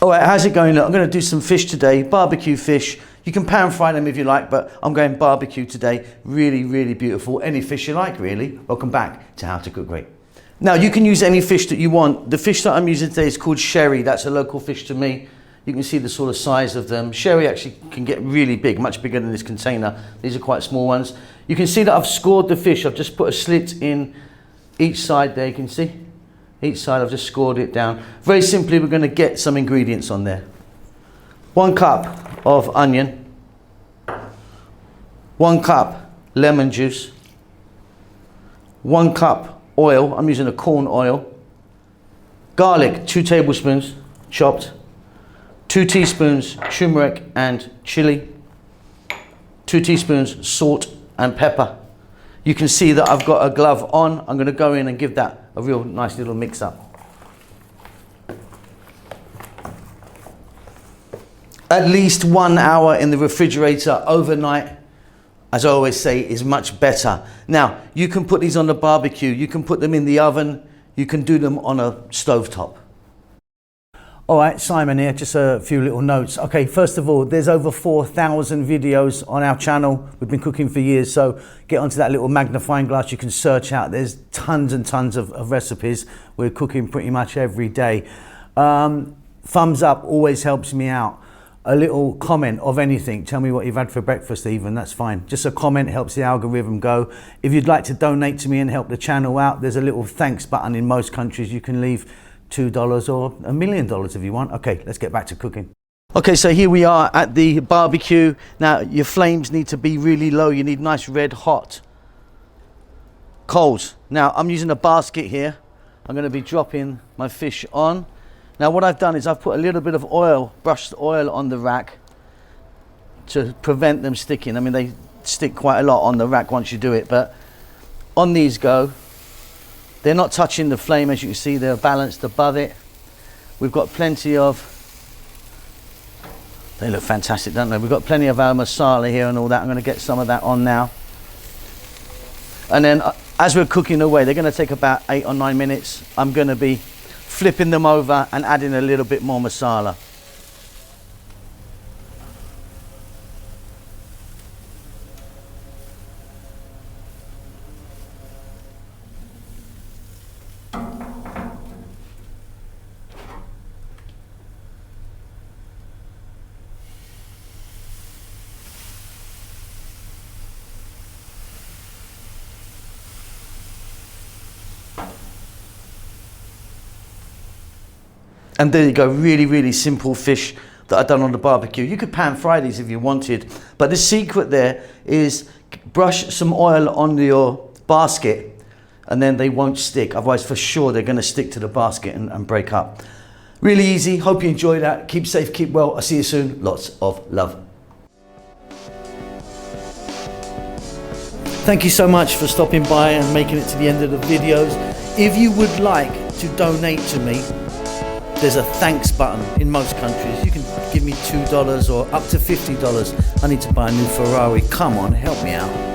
All right, how's it going? Look, I'm going to do some fish today, barbecue fish. You can pan fry them if you like, but I'm going barbecue today. Really, really beautiful. Any fish you like, really. Welcome back to How to Cook Great. Now, you can use any fish that you want. The fish that I'm using today is called sherry. That's a local fish to me. You can see the sort of size of them. Sherry actually can get really big, much bigger than this container. These are quite small ones. You can see that I've scored the fish. I've just put a slit in each side there, you can see. Each side I've just scored it down. Very simply, we're going to get some ingredients on there. 1 cup of onion. 1 cup lemon juice. 1 cup oil. I'm using a corn oil. Garlic, 2 tablespoons chopped. 2 teaspoons turmeric and chili. 2 teaspoons salt and pepper. You can see that I've got a glove on. I'm going to go in and give that a real nice little mix up. At least 1 hour in the refrigerator overnight, as I always say, is much better. Now, you can put these on the barbecue, you can put them in the oven, you can do them on a stovetop. All right, Simon here, just a few little notes. Okay, first of all, there's over 4,000 videos on our channel. We've been cooking for years, so get onto that little magnifying glass. You can search out. There's tons and tons of recipes. We're cooking pretty much every day. Thumbs up always helps me out. A little comment of anything. Tell me what you've had for breakfast even, that's fine. Just a comment helps the algorithm go. If you'd like to donate to me and help the channel out, there's a little thanks button in most countries. You can leave $2 or $1 million if you want. Okay, let's get back to cooking. Okay, so here we are at the barbecue. Now, your flames need to be really low. You need nice red hot coals. Now, I'm using a basket here. I'm going to be dropping my fish on. Now, what I've done is I've put a little bit of oil, brushed oil on the rack to prevent them sticking. I mean, they stick quite a lot on the rack once you do it, but on these go. They're not touching the flame, as you can see, they're balanced above it. We've got plenty of, they look fantastic, don't they? We've got plenty of our masala here and all that. I'm gonna get some of that on now. And then as we're cooking away, they're gonna take about 8 or 9 minutes. I'm gonna be flipping them over and adding a little bit more masala. And there you go, really, really simple fish that I've done on the barbecue. You could pan fry these if you wanted, but the secret there is brush some oil on your basket and then they won't stick. Otherwise, for sure, they're gonna stick to the basket and break up. Really easy, hope you enjoy that. Keep safe, keep well, I'll see you soon. Lots of love. Thank you so much for stopping by and making it to the end of the videos. If you would like to donate to me, there's a thanks button in most countries. You can give me $2 or up to $50. I need to buy a new Ferrari. Come on, help me out.